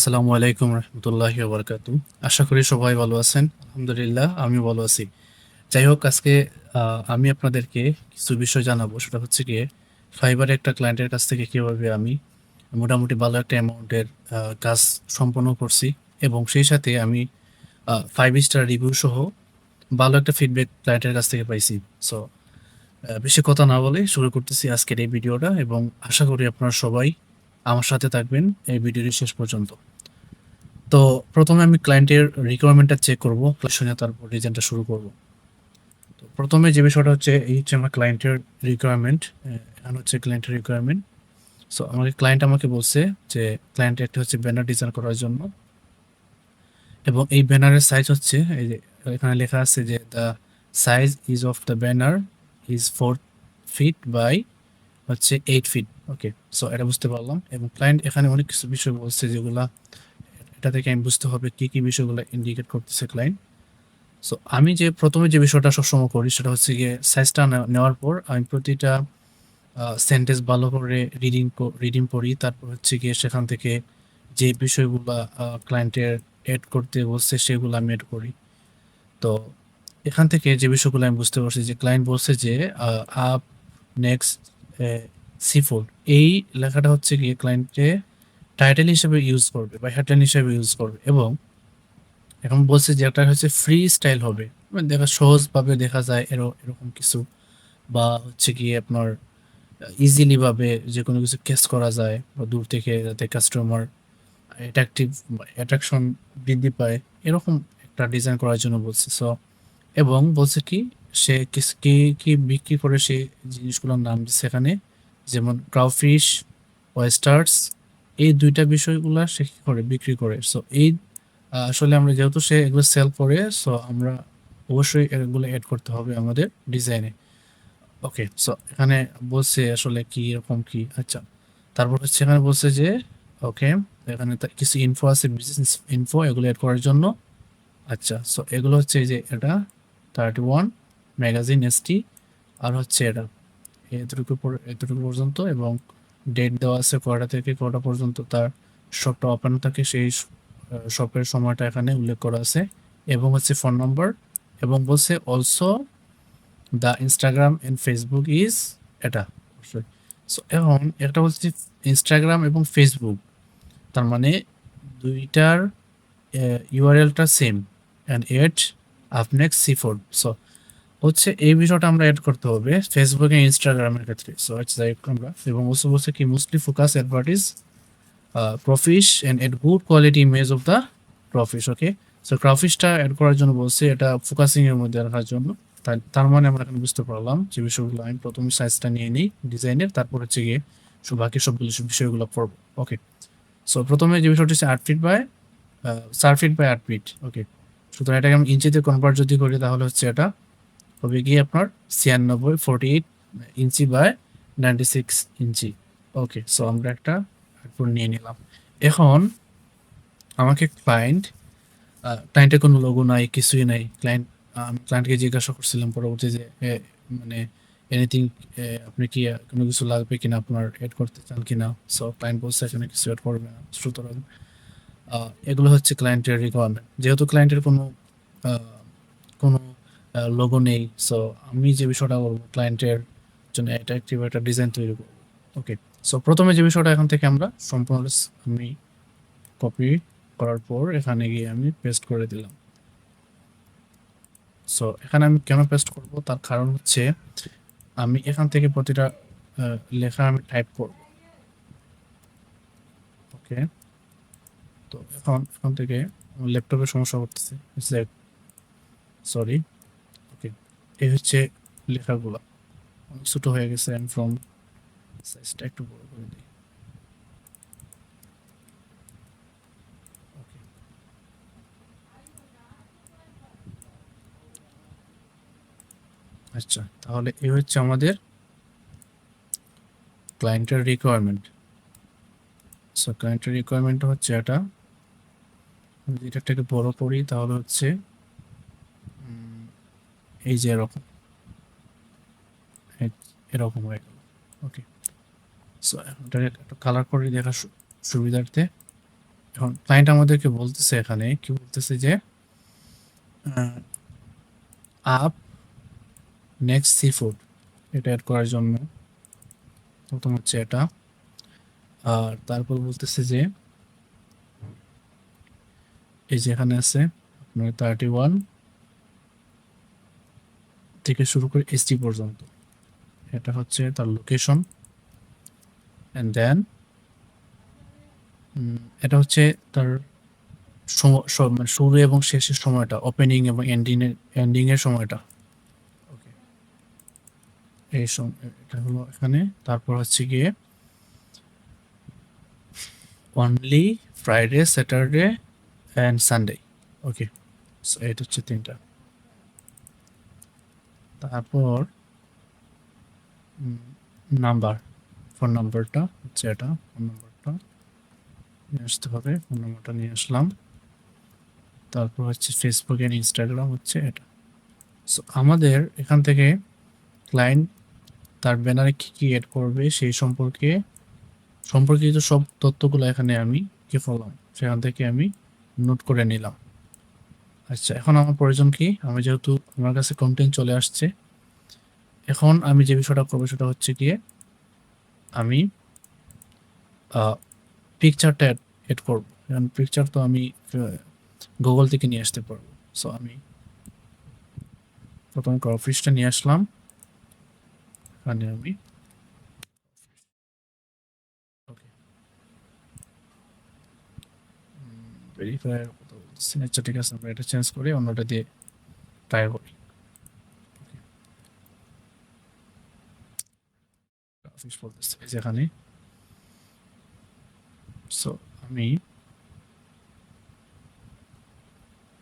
আসসালামু আলাইকুম রহমতুল্লাহি ওয়া বারাকাতু। আশা করি সবাই ভালো আছেন। আলহামদুলিল্লাহ আমি ভালো আছি। যাই হোক আজকে আমি আপনাদেরকে কিছু বিষয় জানাবো। সেটা হচ্ছে গিয়ে ফাইবারে একটা ক্লায়েন্টের কাছ থেকে কিভাবে আমি মোটামুটি ভালো একটা অ্যামাউন্টের কাজ সম্পন্ন করছি এবং সেই সাথে আমি 5 স্টার রিভিউ সহ ভালো একটা ফিডব্যাক ক্লায়েন্টের কাছ থেকে পাইছি। সো বেশি কথা না বলে শুরু করতেছি আজকের এই ভিডিওটা এবং আশা করি আপনারা সবাই আমার সাথে থাকবেন এই ভিডিওটি শেষ পর্যন্ত। তো ১ম এ আমি ক্লায়েন্টের রিকোয়ারমেন্টটা চেক করব। শুনে তারপর ডিজাইনটা শুরু করব। তো ১ম এ যে বিষয়টা হচ্ছে এই হচ্ছে আমার ক্লায়েন্টের রিকোয়ারমেন্ট। এখানে হচ্ছে ক্লায়েন্টের রিকোয়ারমেন্ট। সো ক্লায়েন্ট আমাকে বলছে যে ক্লায়েন্টের একটা হচ্ছে ব্যানার ডিজাইন করার জন্য এবং এই ব্যানারের সাইজ হচ্ছে এই যে এখানে লেখা আছে যে the size is of the banner is 4 feet by হচ্ছে 8 ফিট। ওকে। সো এটা বুঝতে পারলাম এবং ক্লায়েন্ট এখানে অনেক কিছু বিষয় বলছে যেগুলা এটা থেকে আমি বুঝতে হবে কি বিষয়গুলো ইন্ডিকেট করতেছে ক্লায়েন্ট। সো আমি যে ১ম এ যে বিষয়টা সবসময় করি সেটা হচ্ছে গিয়ে সাইজটা নেওয়ার পর আমি প্রতিটা সেন্টেন্স ভালো করে রিডিং পড়ি। তারপর হচ্ছে গিয়ে সেখান থেকে যে বিষয়গুলা ক্লায়েন্টের এড করতে বলছে সেগুলো আমি এড করি। তো এখান থেকে যে বিষয়গুলো আমি বুঝতে পারছি যে ক্লায়েন্ট বলছে যে আপ নেক্সট সি4 এই লেখাটা হচ্ছে গিয়ে ক্লায়েন্টে টাইটেল হিসেবে ইউজ করবে বা হেডলাইন হিসেবে ইউজ করবে এবং এখন বলছে যে একটা হচ্ছে ফ্রি স্টাইল হবে। মানে সহজভাবে দেখা যায় এরকম কিছু বা হচ্ছে গিয়ে আপনার ইজিলি ভাবে যেকোনো কিছু ক্যাচ করা যায় বা দূর থেকে যাতে কাস্টমার অ্যাট্রাকশন বৃদ্ধি পায় এরকম একটা ডিজাইন করার জন্য বলছে। সো এবং বলছে কি সে কি বিক্রি করে সে জিনিসগুলোর নাম দিচ্ছে এখানে যেমন ক্রাউফিশ, ওয়েস্টার্স এই ২ টা বিষয়গুলা সে কি করে বিক্রি করে। সো এই আসলে আমরা যেহেতু সে এগুলো সেল করে সো আমরা অবশ্যই এগুলো এড করতে হবে আমাদের ডিজাইনে। ওকে। সো এখানে বলছে আসলে কি এরকম কি আচ্ছা। তারপর হচ্ছে এখানে বলছে যে ওকে এখানে কিছু ইনফো আছে বিজনেস ইনফো এগুলো এড করার জন্য। আচ্ছা। সো এগুলো হচ্ছে এই যে এটা 31 ম্যাগাজিন এসটি আর হচ্ছে এটা এতটুকু পর্যন্ত এবং ডেট দেওয়া আছে কয়টা থেকে কয়টা পর্যন্ত তার শপটা ওপেন থাকে সেই শপের সময়টা এখানে উল্লেখ করা আছে এবং হচ্ছে ফোন নম্বর এবং বলছে also the Instagram and Facebook is এটা অবশ্যই। সো এখন একটা হচ্ছে ইনস্টাগ্রাম এবং ফেসবুক তার মানে ২ টার ইউআরএলটা সেম অ্যান্ড এট আপনেক্স সি4 সো হচ্ছে এই বিষয়টা আমরা এড করতে হবে ফেসবুক এন্ড ইনস্টাগ্রামের ক্ষেত্রে। সো আচ্ছা আমরা এবং বলছে বলছে কি mostly focus advertise crayfish and add good quality image of the crayfish. Okay. So ক্রাফিশটা অ্যাড করার জন্য বলছে এটা ফোকাসিং এর মধ্যে রাখার জন্য। তার মানে আমরা এখানে বুঝতে পারলাম যে বিষয়গুলো আমি প্রথমে সাইজটা নিয়ে নিই ডিজাইনের তারপর হচ্ছে গিয়ে বাকি সবগুলো বিষয়গুলো পড়বো। ওকে। সো প্রথমে যে বিষয়টা হচ্ছে 8 feet by 4 feet by 8 feet. Okay. সুতরাং এটাকে আমি ইঞ্চিতে কনভার্ট যদি করি তাহলে হচ্ছে এটা হবে গিয়ে আপনার 96 inch by 96 inch. Okay. So আমরা একটা এরপর নিয়ে নিলাম। এখন আমাকে ক্লায়েন্টের কোনো লোগো নাই, কিছুই নাই। আমি ক্লায়েন্টকে জিজ্ঞাসা করছিলাম পরবর্তী যে মানে এনিথিং আপনি কি কোনো কিছু লাগবে কিনা আপনার এড করতে চান কিনা? সো ক্লায়েন্ট বলছে এখানে কিছু এড করবে না। সুতরাং এগুলো হচ্ছে ক্লায়েন্টের রিকোয়ারমেন্ট। যেহেতু ক্লায়েন্টের আ কোনো লোগো নেই। সো আমি যে বিষয়টা বলব ক্লায়েন্টের জন্য অ্যাট্রাকটিভ একটা ডিজাইন তৈরি করব। ওকে। সো ১ম এ যে বিষয়টা এখান থেকে আমরা সম্পূর্ণ আমি কপি করার পর এখানে গিয়ে আমি পেস্ট করে দিলাম। সো এখানে আমি কেন পেস্ট করব তার কারণ হচ্ছে আমি এখান থেকে প্রতিটা লেখা আমি টাইপ করব। ওকে। তো এখান থেকে আমার ল্যাপটপের সমস্যা করতেছে। সরি। ওকে। এই হচ্ছে লেখাগুলা। অনেক ছোট হয়ে গেছে আমি ফ্রম সাইজটা একটু বড় করে দিই। ওকে। আচ্ছা তাহলে এই হচ্ছে আমাদের ক্লায়েন্টের রিকোয়ারমেন্ট। সো ক্লায়েন্টের রিকোয়ারমেন্ট হচ্ছে এটা যদি এটাকে বড় করি তাহলে হচ্ছে এই যে এরকম এরকম হয়ে গেল। ওকে। সো এটাকে একটু কালার করে দেখার সুবিধার্থে এখন ক্লায়েন্ট আমাদেরকে বলতেছে, এখানে কি বলতেছে যে আপ নেক্সট সি ফুড, এটা অ্যাড করার জন্য প্রথম হচ্ছে এটা। আর তারপর বলতেছে যে এই যে এখানে আছে আপনার 31 থেকে শুরু করে এসটি পর্যন্ত, এটা হচ্ছে তার লোকেশন। অ্যান্ড দেন এটা হচ্ছে তার মানে শুরু এবং শেষের সময়টা, ওপেনিং এবং এন্ডিং এর সময়টা। ওকে, এই এটা হলো এখানে। তারপর হচ্ছে গিয়ে only Friday, Saturday and Sunday. Okay, so এটা হচ্ছে তিনটা। তারপর নাম্বার, ফোন নাম্বারটা হচ্ছে এটা, ফোন নাম্বারটা নিয়ে আসতে হবে, ফোন নাম্বারটা নিয়ে আসলাম। তারপর হচ্ছে ফেসবুক এন্ড ইনস্টাগ্রাম হচ্ছে এটা। সো আমাদের এখান থেকে ক্লায়েন্ট তার ব্যানারে কী কী এড করবে সেই সম্পর্কিত সব তথ্যগুলো এখানে আমি কি করলাম, সেখান থেকে আমি নোট করে নিলাম। আচ্ছা, এখন আমার প্রয়োজন কি, আমি যেহেতু আমার কাছে কন্টেন্ট চলে আসছে, এখন আমি যে বিষয়টা করবো সেটা হচ্ছে গিয়ে আমি পিকচারটা এড করবো। কারণ পিকচার তো আমি গুগল থেকে নিয়ে আসতে পারবো। সো আমি প্রথমে ক্রফিশটা নিয়ে আসলাম, এখানে আমি ওকে ভেরিফায়ার কথা বলতেছি। আচ্ছা ঠিক আছে, আমরা এটা চেঞ্জ করি, অন্যটা দিয়ে ট্রাই করি। ক্রফিশ বলতেছি যেখানে। সো আমি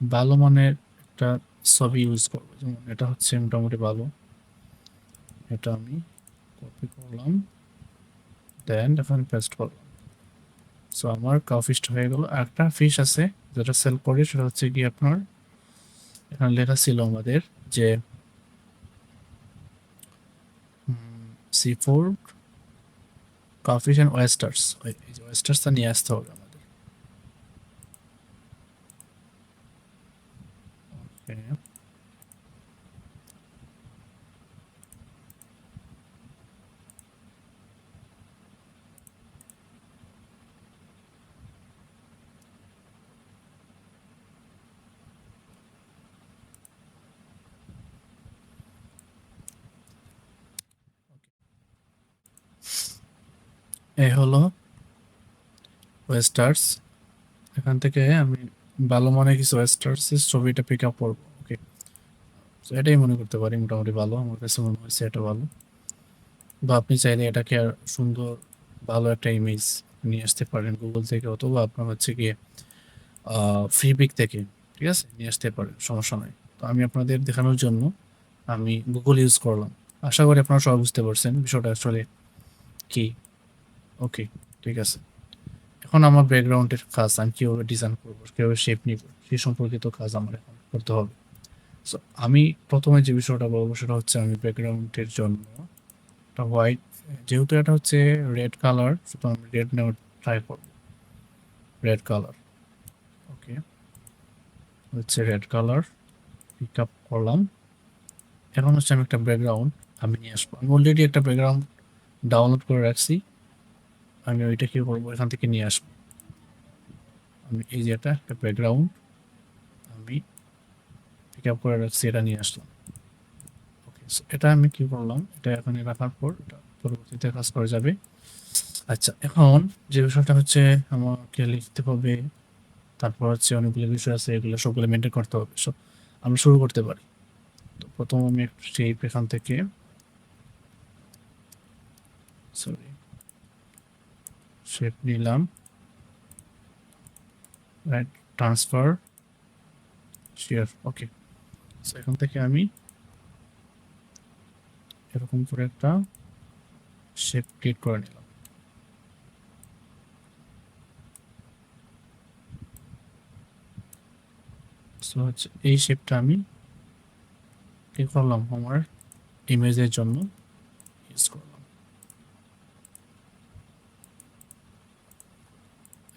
ভালো মানের একটা ছবি ইউজ করবো, যেমন এটা হচ্ছে মোটামুটি ভালো। এটা আমি কপি করলাম, দেন এখানে পেস্ট করলাম। সো আমার কাউ ফিশটা হয়ে গেল। একটা ফিশ আছে যেটা সেল করে, সেটা হচ্ছে কি আপনার এখানে লেখা ছিল আমাদের যে seafood, cow fish and oysters. এই যে ওয়েস্টার্সটা নিয়ে আসতে হবে আমাদের। Okay. এই হলো ওয়েস্টার্স। এখান থেকে আমি ভালো মানের কিছু ওয়েস্টার্সের ছবিটা পিক আপ করবো। ওকে, তো এটাই মনে করতে পারি মোটামুটি ভালো, আমার কাছে মনে হয়েছে এটা ভালো। বা আপনি চাইলে এটাকে আর সুন্দর ভালো একটা ইমেজ নিয়ে আসতে পারেন গুগল থেকে, অথবা আপনার হচ্ছে গিয়ে ফ্রি পিক থেকে, ঠিক আছে, নিয়ে আসতে পারেন, সমস্যা নাই। তো আমি আপনাদের দেখানোর জন্য আমি গুগল ইউজ করলাম। আশা করি আপনারা সবাই বুঝতে পারছেন বিষয়টা আসলে কি। ওকে, ঠিক আছে। এখন আমার ব্যাকগ্রাউন্ডের কাজ, আমি কীভাবে ডিজাইন করবো, কীভাবে শেপ নিব, সেই সম্পর্কিত কাজ আমার এখন করতে হবে। সো আমি প্রথমে যে বিষয়টা বলবো সেটা হচ্ছে আমি ব্যাকগ্রাউন্ডের জন্য একটা হোয়াইট, যেহেতু এটা হচ্ছে রেড কালার, সুতরাং আমি রেড নেওয়ার ট্রাই করবো। রেড কালার, ওকে, হচ্ছে রেড কালার পিক আপ করলাম। এখন হচ্ছে আমি একটা ব্যাকগ্রাউন্ড আমি নিয়ে আসবো। আমি অলরেডি একটা ব্যাকগ্রাউন্ড ডাউনলোড করে রাখছি, আমি ওইটা কি করবো, এখান থেকে নিয়ে আসবো। আমি এই যে একটা ব্যাকগ্রাউন্ড আমি পিক আপ করে রাখছি, এটা নিয়ে আসলাম। ওকে, সো এটা আমি কি করলাম, এটা এখানে রাখার পর এটা পরবর্তীতে কাজ করে যাবে। আচ্ছা, এখন যে বিষয়টা হচ্ছে আমাকে লিখতে হবে, তারপর হচ্ছে অনেকগুলো বিষয় আছে, এগুলো সবগুলো মেনটেন করতে হবে। সো আমরা শুরু করতে পারি। তো প্রথম আমি একটা শেপ এখান থেকে, সরি, শেপ নিলাম, রাইট, ট্রান্সফার, শেয়ার। ওকে, সো এখান থেকে আমি এরকম করে একটা শেপ ক্রিয়েট করে নিলাম। সো হচ্ছে এই শেপটা আমি কি করলাম, আমার ইমেজের জন্য ইউজ করলাম।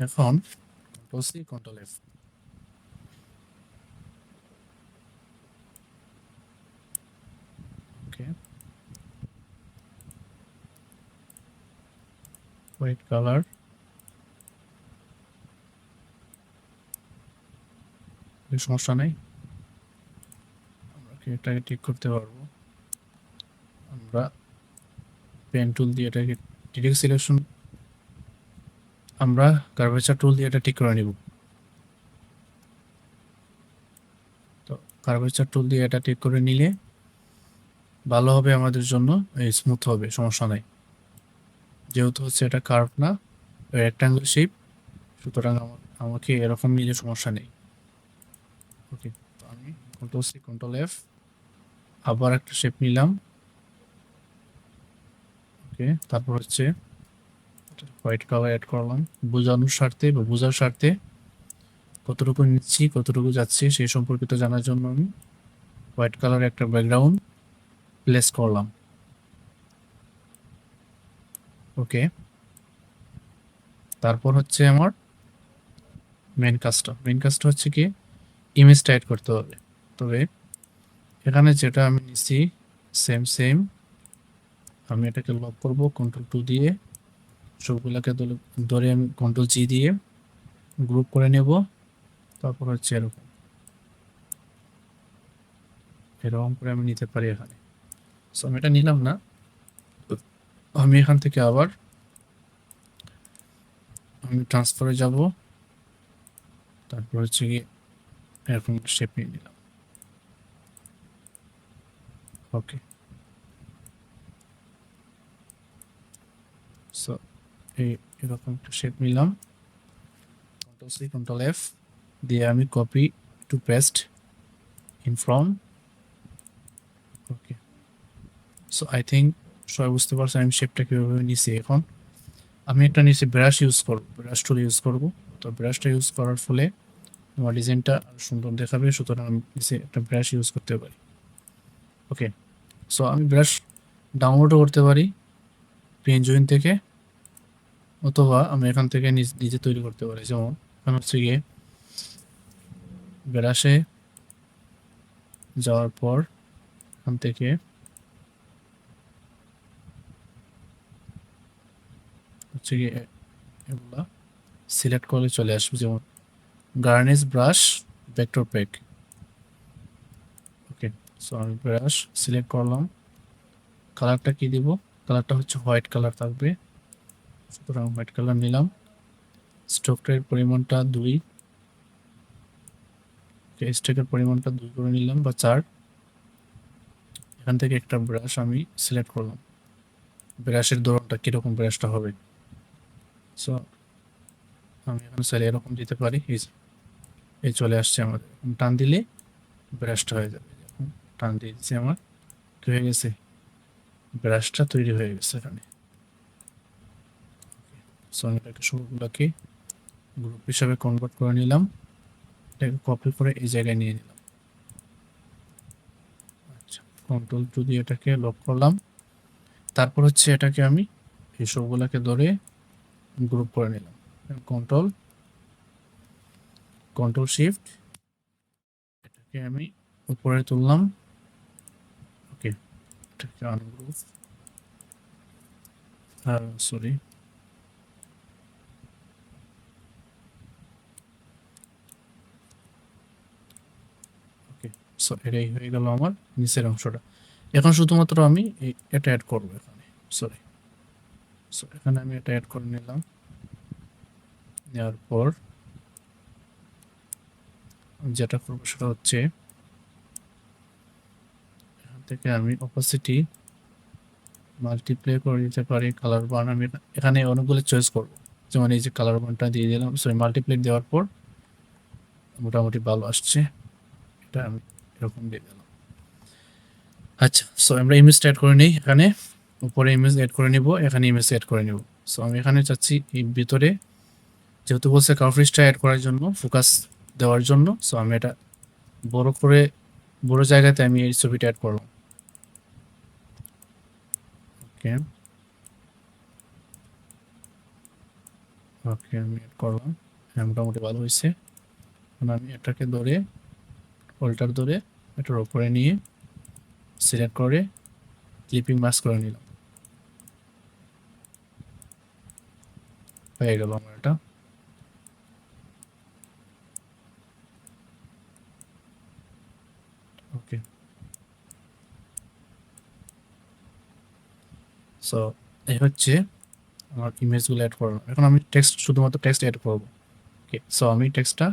এখন কন্ট্রোল সি কন্ট্রোল এফ। ওকে, হোয়াইট কালার, সমস্যা নেই, আমরা কি এটাকে ঠিক করতে পারবো। আমরা পেন টুল দিয়ে এটাকে ডিরেক্ট সিলেকশন, আমরা কার্ভেচার টুল দিয়ে এটা ঠিক করে নিব। তো কার্ভেচার টুল দিয়ে এটা ঠিক করে নিলে ভালো হবে আমাদের জন্য, স্মুথ হবে, সমস্যা নাই। যেহেতু হচ্ছে এটা কার্ভ না, রেক্ট্যাঙ্গেল শেপ, সুতরাং আমাকে এরকম নিলে সমস্যা নেই। ওকে, তো আমি কন্ট্রোল সি কন্ট্রোল এফ, আবার একটা শেপ নিলাম। ওকে, তারপর হচ্ছে হোয়াইট কালার অ্যাড করলাম বোঝানোর স্বার্থে বা বোঝার স্বার্থে, কতটুকু নিচ্ছি কতটুকু যাচ্ছে সেই সম্পর্কিত জানার জন্য আমি হোয়াইট কালার একটা ব্যাকগ্রাউন্ড প্লেস করলাম। ওকে, তারপর হচ্ছে আমার মেন কাজটা হচ্ছে কি ইমেজটা অ্যাড করতে হবে। তবে এখানে যেটা আমি নিচ্ছি সেম আমি এটাকে লক করব কন্ট্রোল টু দিয়ে, সবগুলোকে ধরে আমি কন্ট্রোল জি দিয়ে গ্রুপ করে নেব। তারপর হচ্ছে এরকম করে আমি নিতে পারি এখানে। সো আমি এটা নিলাম না, আমি এখান থেকে আবার আমি ট্রান্সফারে যাব, তারপর হচ্ছে কি এরকম শেপ নিয়ে নিলাম। ওকে, সো এরকম একটা শেপ নিলাম, কন্ট্রোল সি কন্ট্রোল এফ দিয়ে আমি copy to paste in from. Okay, so I think সবাই বুঝতে পারছে আমি শেপটা কীভাবে নিছি। এখন আমি একটা নিচে ব্রাশ ইউজ করব, ব্রাশ টুল ইউজ করব। তো ব্রাশটা ইউজ করার ফলে আমার ডিজাইনটা সুন্দর দেখাবে, সুতরাং আমি নিচে একটা ব্রাশ ইউজ করতে পারি। ওকে, সো আমি ব্রাশ ডাউনলোডও করতে পারি পেনজয়েন থেকে, অথবা আমি এখান থেকে নিজে তৈরি করতে পারি। যেমন এখানে হচ্ছে গিয়ে ব্রাশে যাওয়ার পর এখান থেকে হচ্ছে গিয়ে এগুলা সিলেক্ট করলে চলে আসবে, যেমন গার্নিশ ব্রাশ ভেক্টর প্যাক। ওকে, সো আমি ব্রাশ সিলেক্ট করলাম, কালারটা কি দিব, কালারটা হচ্ছে হোয়াইট কালার থাকবে, সুতরাং হোয়াইট কালার নিলাম। স্ট্রোকের পরিমাণটা 2, স্ট্রোকের পরিমাণটা 2 করে নিলাম বা 4। এখান থেকে একটা ব্রাশ আমি সিলেক্ট করলাম, ব্রাশের ধরনটা কীরকম ব্রাশটা হবে। সো আমি এখানে চাইলে এরকম দিতে পারি, এই চলে আসছে আমাদের। টান দিলে ব্রাশটা হয়ে যাবে, এখন টান দিয়ে দিচ্ছি, আমার কি হয়ে গেছে, ব্রাশটা তৈরি হয়ে গেছে এখানে। সো আমি এটাকে সবগুলোকে গ্রুপ হিসাবে কনভার্ট করে নিলাম, এটাকে কপি করে এই জায়গায় নিয়ে নিলাম। আচ্ছা, কন্ট্রোল টু দিয়ে এটাকে লক করলাম। তারপর হচ্ছে এটাকে আমি এই সবগুলোকে ধরে গ্রুপ করে নিলাম, কন্ট্রোল কন্ট্রোল শিফট, এটাকে আমি উপরে তুললাম। ওকে, এটাকে আনগ্রুপ, সরি, ওকে, সো এটাই হয়ে গেল আমার নিচের অংশটা। এখন শুধুমাত্র আমি এটা অ্যাড করবো এখানে, সরি, সো এখানে আমি এটা অ্যাড করে নিলাম। নেওয়ার পর যেটা করবো সেটা হচ্ছে এখান থেকে আমি অপাসিটি মাল্টিপ্লাই করে দিতে পারি, কালার বার্ন আমি এখানে অনেকগুলো চয়েস করবো, যেমন এই যে কালার বার্নটা দিয়ে দিলাম, সরি মাল্টিপ্লাই দেওয়ার পর মোটামুটি ভালো আসছে, এটা আমি এরকম দিয়ে দিলাম। আচ্ছা, সো আমরা ইমেজটা অ্যাড করে নিই, এখানে উপরে ইমেজ অ্যাড করে নিব, এখানে ইমেজ অ্যাড করে নিব। সো আমি এখানে চাচ্ছি এই ভিতরে, যেহেতু বলছে কার্ভেজটা অ্যাড করার জন্য, ফোকাস দেওয়ার জন্য, সো আমি এটা বড় করে বড় জায়গাতে আমি এই ছবিটা অ্যাড করলাম। ওকে, ওকে, আমি অ্যাড করলাম, হ্যাঁ, মোটামুটি ভালো হয়েছে। এখন আমি এটাকে ধরে হোল্ডার ধরে এটার উপরে নিয়ে সিলেক্ট করে ক্লিপিং মাস্ক করে নিলাম, হয়ে গেল আমার এটা। ওকে, সো এই হচ্ছে আমার ইমেজগুলো অ্যাড করলাম। এখন আমি টেক্সট, শুধুমাত্র টেক্সট অ্যাড করবো। ওকে, সো আমি টেক্সটটা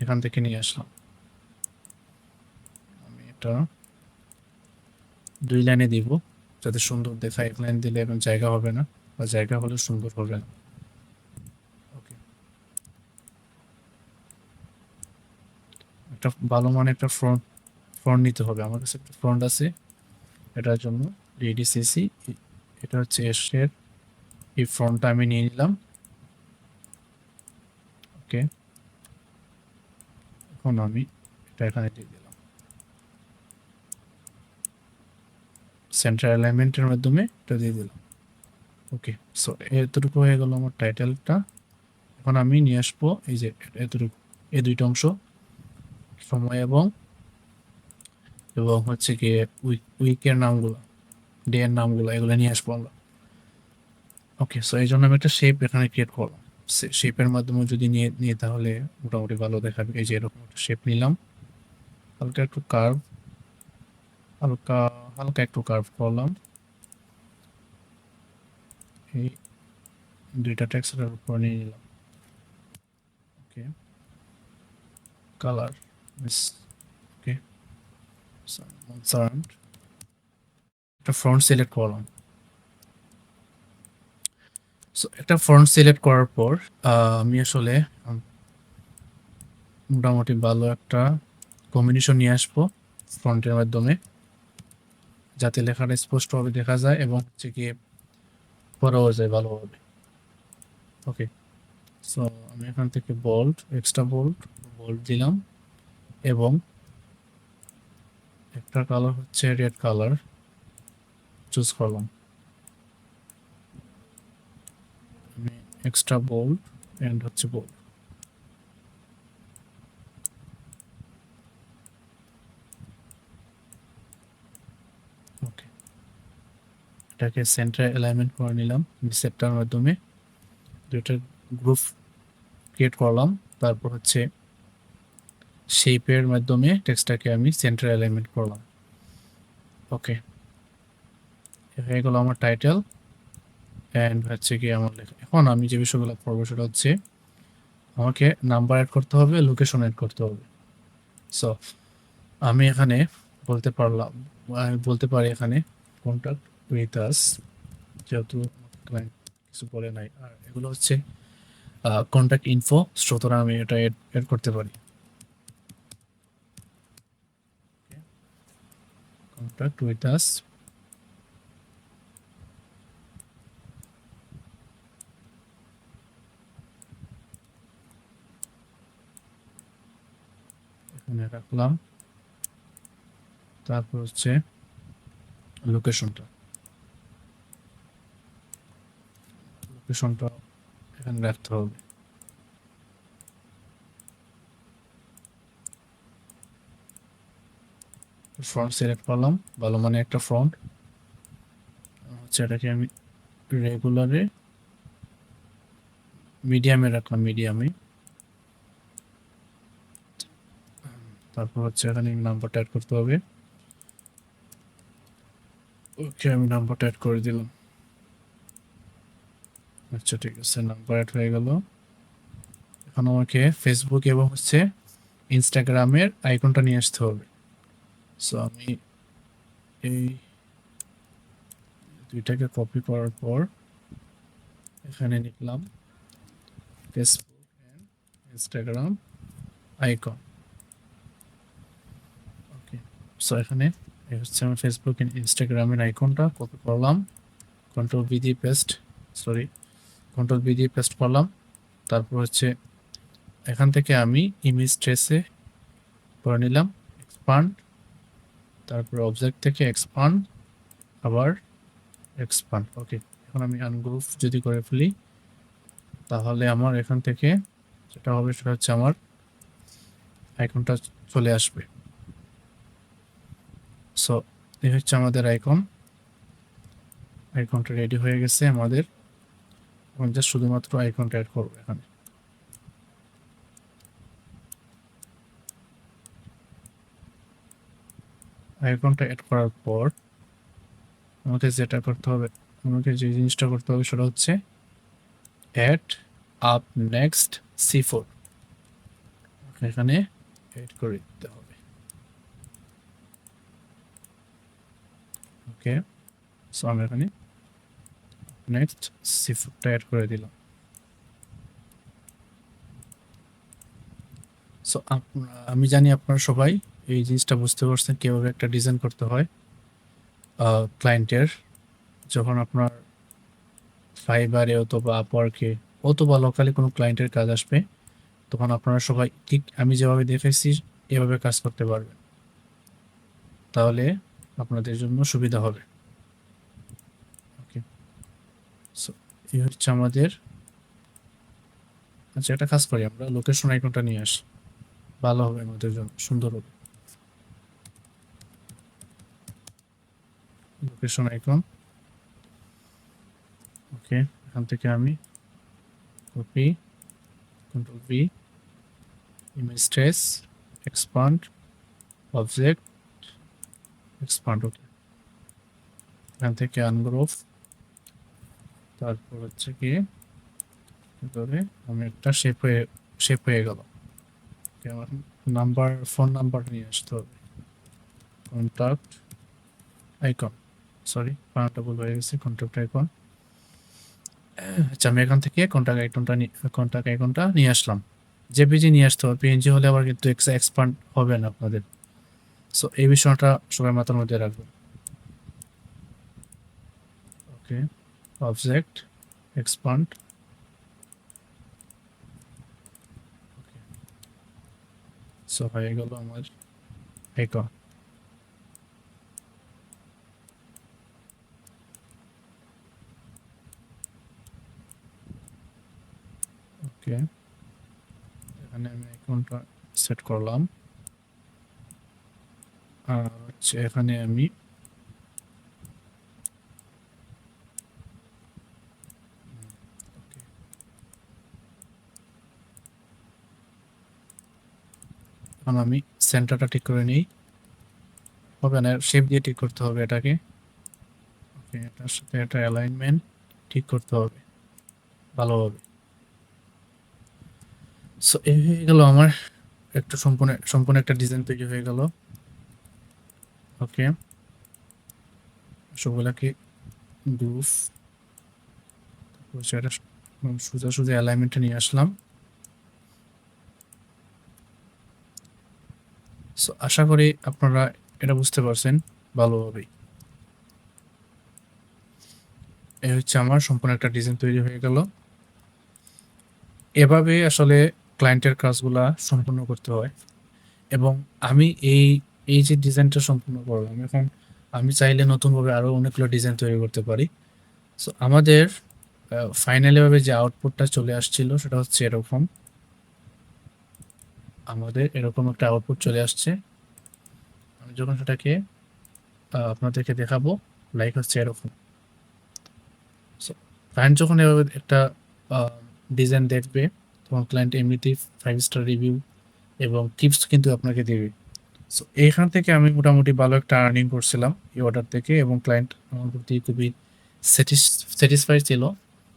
এখান থেকে নিয়ে আসলাম। আমি এটা 2 লাইনে দিব যাতে সুন্দর দেখায়। 1 লাইন দিলে এখন জায়গা হবে না, বা জায়গা হলে সুন্দর হবে না। ওকে, একটা ভালো মানে একটা ফ্রন্ট ফ্রন্ট নিতে হবে। আমার কাছে একটা ফ্রন্ট আছে এটার জন্য, রেডিসিসি, এটা হচ্ছে এর এই ফ্রন্টটা আমি নিয়ে নিলাম। ওকে, এখন আমি এটা এখানে দিয়ে দিলাম সেন্টার অ্যালাইনমেন্টের মাধ্যমে, এটা দিয়ে দিলাম। ওকে, সো এতটুকু হয়ে গেল আমার টাইটেলটা। এখন আমি নিয়ে আসবো এই যে এতটুকু, এই দুইটা অংশ, সময় এবং এবং হচ্ছে কি উইকের নামগুলো, ডে এর নামগুলো, এগুলো নিয়ে আসবো আমরা। ওকে, সো এই জন্য আমি একটা শেপ এখানে ক্রিয়েট করলাম। শেপের মাধ্যমে যদি নিয়ে নিয়ে তাহলে মোটামুটি ভালো দেখাবে। এই যে এরকম একটা শেপ নিলাম, হালকা একটু কার্ভ, হালকা হালকা একটু কার্ভ করলাম এই দুইটা টেক্সচারের উপর নিয়ে নিলাম। ওকে, কালার, ওকে, সারাউন্ড, একটা ফন্ট সিলেক্ট করলাম। সো একটা ফন্ট সিলেক্ট করার পর আমি আসলে মোটামুটি ভালো একটা কম্বিনেশন নিয়ে আসবো ফন্টের মাধ্যমে, যাতে লেখাটা স্পষ্টভাবে দেখা যায় এবং হচ্ছে গিয়ে পড়াও যায় ভালোভাবে। ওকে, সো আমি এখান থেকে বোল্ড, এক্সট্রা বোল্ড, বোল্ড দিলাম এবং একটা কালার হচ্ছে রেড কালার চুজ করলাম। আমি এক্সট্রা বোল্ড এন্ড হচ্ছে বোল্ড। ওকে, এটাকে সেন্টার অ্যালাইনমেন্ট করে নিলাম সেপ্টার মাধ্যমে, দুইটা গ্রুপ ক্রিয়েট করলাম। তারপর হচ্ছে শেপের মাধ্যমে টেক্সটটাকে আমি সেন্টার অ্যালাইনমেন্ট করলাম। ওকে, হয়ে গেল আমার টাইটেল অ্যান্ড হচ্ছে কি আমার লেখা। এখন আমি যে বিষয়গুলো করবো সেটা হচ্ছে আমাকে নাম্বার অ্যাড করতে হবে, লোকেশন অ্যাড করতে হবে। সো আমি এখানে বলতে পারলাম, আমি বলতে পারি এখানে কন্ট্যাক্ট উইথ আস, যেহেতু ক্লায়েন্ট কিছু বলে নাই, আর এগুলো হচ্ছে কন্ট্যাক্ট ইনফো, সুতরাং আমি এটা এড করতে পারি। কন্ট্যাক্ট উইথ আস, এখানে রাখলাম। তারপর হচ্ছে লোকেশনটা, লোকেশনটা এখানে রাখতে হবে। ফ্রন্ট সিলেক্ট করলাম, ভালো মানে একটা ফ্রন্ট হচ্ছে, এটাকে আমি রেগুলারে মিডিয়ামে রাখলাম, মিডিয়ামে। তারপর হচ্ছে এখানে নাম্বারটা অ্যাড করতে হবে। ওকে, আমি নাম্বারটা অ্যাড করে দিলাম। আচ্ছা, ঠিক আছে, নাম্বার অ্যাড হয়ে গেল। এখন আমাকে ফেসবুক এবং হচ্ছে ইনস্টাগ্রামের আইকনটা নিয়ে আসতে হবে। সো আমি এই দুইটাকে কপি করার পর এখানে লিখলাম Facebook and Instagram icon. Okay, so এখানে এই হচ্ছে আমার ফেসবুক অ্যান্ড ইনস্টাগ্রামের আইকনটা কপি করলাম, কন্ট্রোল ভি দিয়ে পেস্ট, সরি, কন্ট্রোল ভি দিয়ে পেস্ট করলাম। তারপর হচ্ছে এখান থেকে আমি ইমেজ ট্রেসে করে নিলাম, এক্সপান্ড, তারপর অবজেক্ট থেকে এক্সপান্ড, আবার এক্সপান্ড। ওকে, এখন আমি আনগ্রুপ যদি করে ফেলি তাহলে আমার এখান থেকে যেটা হবে সেটা হচ্ছে আমার আইকনটা চলে আসবে। সো এই হচ্ছে আমাদের আইকনটা রেডি হয়ে গেছে আমাদের। এখন জাস্ট শুধুমাত্র আইকনটা অ্যাড করবো এখানে। আইকনটা অ্যাড করার পর আমাকে যেটা করতে হবে, আমাকে যে জিনিসটা করতে হবে সেটা হচ্ছে অ্যাড আপ নেক্সট C4 এখানে অ্যাড করে দিতে হবে। ওকে, সো আমি এখানে নেক্সট C4টা অ্যাড করে দিলাম। সো আমি জানি আপনারা সবাই এই জিনিসটা বুঝতে পারছেন কিভাবে একটা ডিজাইন করতে হয় ক্লায়েন্টের। যখন আপনার ফাইবারে অথবা আপওয়ার্কে অথবা লোকালি কোনো ক্লায়েন্টের কাজ আসবে, তখন আপনারা সবাই ঠিক আমি যেভাবে দেখাইছি এভাবে কাজ করতে পারবেন, তাহলে আপনাদের জন্য সুবিধা হবে। ওকে, সো এই হচ্ছে আমাদের। আচ্ছা, একটা কাজ করি, আমরা লোকেশন আইকনটা নিয়ে আসি, ভালো হবে আমাদের জন্য, সুন্দর হবে। লোকেশন আইকন, ওকে, এখান থেকে আমি copy, control V, image trace, expand, object, expand. Okay, এখান থেকে আনগ্রুপ, তারপর হচ্ছে কি ধরে আমি একটা শেপ হয়ে গেল। আমার নাম্বার, ফোন নাম্বার নিয়ে আসতে হবে। কন্ট্যাক্ট আইকন, সরি বানানটা ভুল হয়ে গেছে, কন্ট্যাক্ট আইকন। আচ্ছা, আমি এখান থেকে কন্ট্যাক্ট আইকনটা নিয়ে আসলাম। জেপিজি নিয়ে আসতে হবে, পিএনজি হলে আবার কিন্তু এক্সপান্ড হবে না আপনাদের। সো এই বিষয়টা সবাই মাথার মধ্যে রাখবেন। ওকে, অবজেক্ট, এক্সপান্ড। সো হয়ে গেল আমার আইকন। ওকে, এখানে আমি আইকনটা সেট করলাম। আর হচ্ছে এখানে আমি এখন আমি সেন্টারটা ঠিক করে নিই। হবে না, শেপ দিয়ে ঠিক করতে হবে এটাকে। ওকে, এটার সাথে এটা অ্যালাইনমেন্ট ঠিক করতে হবে ভালোভাবে। সো এই হয়ে গেল আমার একটা সম্পূর্ণ একটা ডিজাইন তৈরি হয়ে গেল। ওকে, সবগুলাকে গ্রুপ, সেটা সোজা সোজা অ্যালাইনমেন্টে নিয়ে আসলাম। সো আশা করি আপনারা এটা বুঝতে পারছেন ভালোভাবেই। এই হচ্ছে আমার সম্পূর্ণ একটা ডিজাইন তৈরি হয়ে গেল। এভাবে আসলে ক্লায়েন্টের কাজগুলা সম্পূর্ণ করতে হয়। এবং আমি এই এই যে ডিজাইনটা সম্পূর্ণ করলাম, এখন আমি চাইলে নতুনভাবে আরও অনেকগুলো ডিজাইন তৈরি করতে পারি। সো আমাদের ফাইনালি ভাবে যে আউটপুটটা চলে আসছিল সেটা হচ্ছে এরকম। আমাদের এরকম একটা আউটপুট চলে আসছে। আমি যখন সেটাকে আপনাদেরকে দেখাবো, লাইক হচ্ছে এরকম। সো ক্লায়েন্ট যখন এভাবে একটা ডিজাইন দেখবে, তখন ক্লায়েন্ট এমনিতেই 5 স্টার রিভিউ এবং টিপস কিন্তু আপনাকে দেবে। সো এইখান থেকে আমি মোটামুটি ভালো একটা আর্নিং করছিলাম এই অর্ডার থেকে, এবং ক্লায়েন্ট আমার প্রতি খুবই স্যাটিসফাইড ছিল,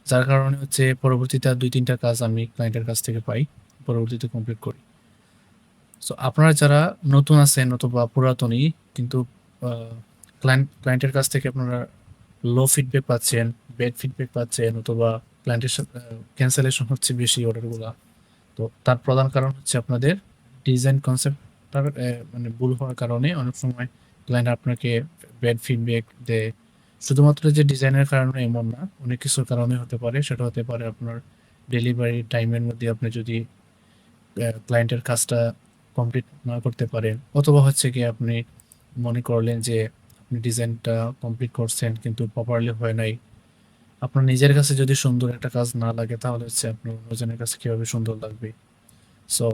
যার কারণে হচ্ছে পরবর্তীতে আর 2-3টা কাজ আমি ক্লায়েন্টের কাছ থেকে পাই, পরবর্তীতে কমপ্লিট করি। সো আপনারা যারা নতুন আছেন অথবা পুরাতনই, কিন্তু ক্লায়েন্টের কাছ থেকে আপনারা লো ফিডব্যাক পাচ্ছেন, ব্যাড ফিডব্যাক পাচ্ছেন, অথবা ক্লায়েন্টের সাথে ক্যান্সেলেশন হচ্ছে বেশি অর্ডারগুলা, তো তার প্রধান কারণ হচ্ছে আপনাদের ডিজাইন কনসেপ্টটার মানে ভুল হওয়ার কারণে অনেক সময় ক্লায়েন্ট আপনাকে ব্যাড ফিডব্যাক দেয়। শুধুমাত্র যে ডিজাইনের কারণে এমন না, অনেক কিছুর কারণে হতে পারে। সেটা হতে পারে আপনার ডেলিভারি টাইমের মধ্যে আপনি যদি ক্লায়েন্টের কাজটা কমপ্লিট না করতে পারেন, অথবা হচ্ছে কি আপনি মনে করলেন যে আপনি ডিজাইনটা কমপ্লিট করছেন কিন্তু প্রপারলি হয় নাই, আপনার নিজের কাছে যদি সুন্দর একটা কাজ না লাগে তাহলে হচ্ছে আপনার অন্যজনের কাছে কিভাবে সুন্দর লাগবে। সো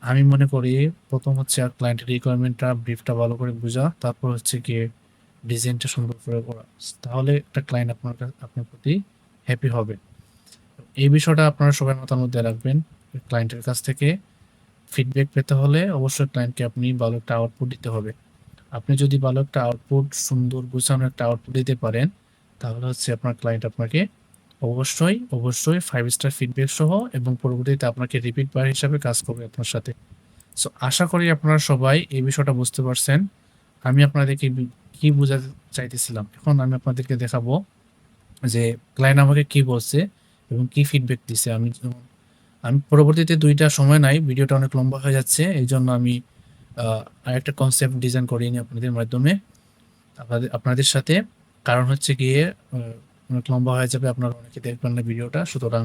আমি মনে করি প্রথম হচ্ছে ক্লায়েন্টের রিকোয়ারমেন্টটা ব্রিফটা ভালো করে বোঝা, তারপর হচ্ছে গিয়ে ডিজাইনটা সুন্দর করে করা। তাহলে একটা ক্লায়েন্ট আপনার প্রতি হ্যাপি হবে। এই বিষয়টা আপনারা সবাই মাথার মধ্যে রাখবেন। ক্লায়েন্টের কাছ থেকে ফিডব্যাক পেতে হলে অবশ্যই ক্লায়েন্টকে আপনি ভালো একটা আউটপুট দিতে হবে। আপনি যদি ভালো একটা আউটপুট, সুন্দর গুছানো একটা আউটপুট দিতে পারেন, তাহলে হচ্ছে আপনার ক্লায়েন্ট আপনাকে অবশ্যই 5 স্টার ফিডব্যাক সহ এবং পরবর্তীতে আপনাকে রিপিট বায়ার হিসাবে কাজ করবে আপনার সাথে। সো আশা করি আপনারা সবাই এই বিষয়টা বুঝতে পারছেন। আমি আপনাদেরকে কি বোঝাতে চাইতেছিলাম। এখন আমি আপনাদেরকে দেখাবো যে ক্লায়েন্ট আমাকে কি বলছে এবং কি ফিডব্যাক দিছে। আমি পরবর্তীতে ২ টা সময় নাই, ভিডিওটা অনেক লম্বা হয়ে যাচ্ছে। এইজন্য আমি আরেকটা কনসেপ্ট ডিজাইন করিয়ে নিই আপনাদের মাধ্যমে, আপনাদের সাথে। কারণ হচ্ছে গিয়ে অনেক লম্বা হয়ে যাবে, আপনারা অনেকে দেখবেন না ভিডিওটা। সুতরাং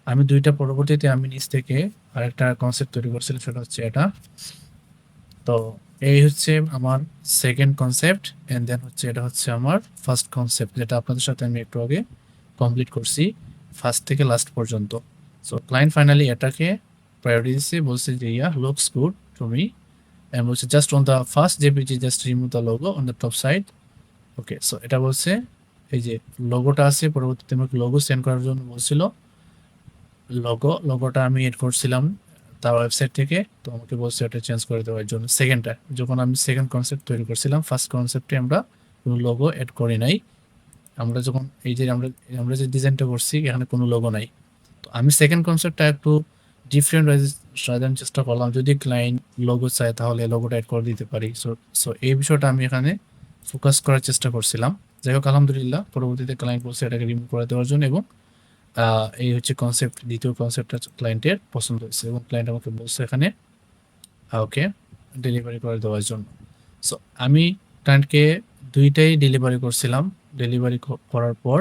আমি ২ টা পরবর্তীতে আমি নিজ থেকে আরেকটা কনসেপ্ট তৈরি করছিলাম, সেটা হচ্ছে এটা। তো এই হচ্ছে আমার সেকেন্ড কনসেপ্ট অ্যান্ড দেন হচ্ছে এটা হচ্ছে আমার ফার্স্ট কনসেপ্ট, যেটা আপনাদের সাথে আমি একটু আগে কমপ্লিট করছি ফার্স্ট থেকে লাস্ট পর্যন্ত। সো ক্লায়েন্ট ফাইনালি এটাকে প্রায়োরিটি দিচ্ছে, বলছে যে looks good to me, and বলছে just on the first JPG just remove the logo on the top side. Okay, so এটা বলছে এই যে লোগোটা আছে, পরবর্তীতে আমাকে লোগো সেন্ড করার জন্য বলছিল। লোগোটা আমি এড করছিলাম তার ওয়েবসাইট থেকে, তো আমাকে বলছে এটা চেঞ্জ করে দেওয়ার জন্য। সেকেন্ডটা যখন আমি সেকেন্ড কনসেপ্ট তৈরি করছিলাম, ফার্স্ট কনসেপ্টে আমরা কোনো লোগো এড করি নাই। আমরা যখন এই যে আমরা যে ডিজাইনটা করছি এখানে কোনো লোগো নাই। তো আমি সেকেন্ড কনসেপ্টটা একটু ডিফারেন্ট সাজানোর চেষ্টা করলাম, যদি ক্লায়েন্ট লোগো চায় তাহলে লোগোটা অ্যাড করে দিতে পারি। সো এই বিষয়টা আমি এখানে ফোকাস করার চেষ্টা করছিলাম। যাই হোক, আলহামদুলিল্লাহ পরবর্তীতে ক্লায়েন্ট বলছে এটাকে রিমুভ করে দেওয়ার জন্য, এবং এই হচ্ছে কনসেপ্ট, দ্বিতীয় কনসেপ্টটা ক্লায়েন্টের পছন্দ হয়েছে এবং ক্লায়েন্ট আমাকে বলছে এখানে ওকে ডেলিভারি করে দেওয়ার জন্য। সো আমি ক্লায়েন্টকে ২টাই ডেলিভারি করছিলাম। ডেলিভারি করার পর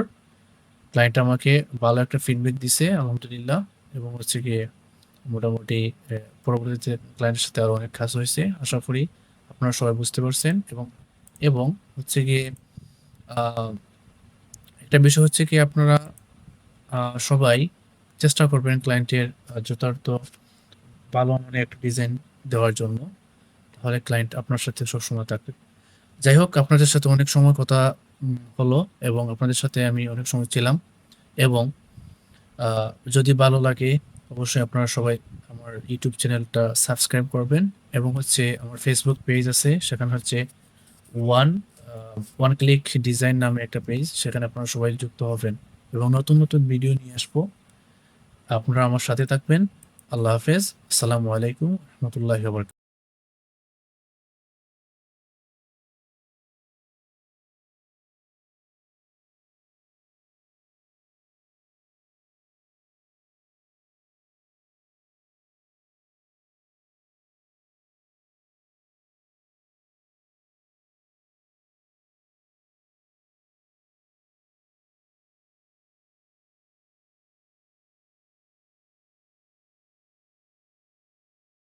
ক্লায়েন্ট আমাকে ভালো একটা ফিডব্যাক দিছে আলহামদুলিল্লাহ, এবং হচ্ছে গিয়ে মোটামুটি পরবর্তীতে ক্লায়েন্টের সাথে আরও অনেক কাজ হয়েছে। আশা করি আপনারা সবাই বুঝতে পারছেন। এবং হচ্ছে গিয়ে একটা বিষয় হচ্ছে কি, আপনারা সবাই চেষ্টা করবেন ক্লায়েন্টের যথার্থ ভালো মানের একটা ডিজাইন দেওয়ার জন্য, তাহলে ক্লায়েন্ট আপনার সাথে সবসময় থাকবে। যাই হোক, আপনাদের সাথে অনেক সময় কথা হলো এবং আপনাদের সাথে আমি অনেক সময় ছিলাম। এবং যদি ভালো লাগে অবশ্যই আপনারা সবাই আমার ইউটিউব চ্যানেলটা সাবস্ক্রাইব করবেন, এবং হচ্ছে আমার ফেসবুক পেজ আছে, সেখানে হচ্ছে ওয়ান ক্লিক ডিজাইন নামে একটা পেজ, সেখানে আপনারা সবাই যুক্ত হবেন এবং নতুন নতুন ভিডিও নিয়ে আসবো। আপনারা আমার সাথে থাকবেন। আল্লাহ হাফেজ। আসসালামু আলাইকুম রহমতুল্লাহি ওয়া বারাকাতুহু।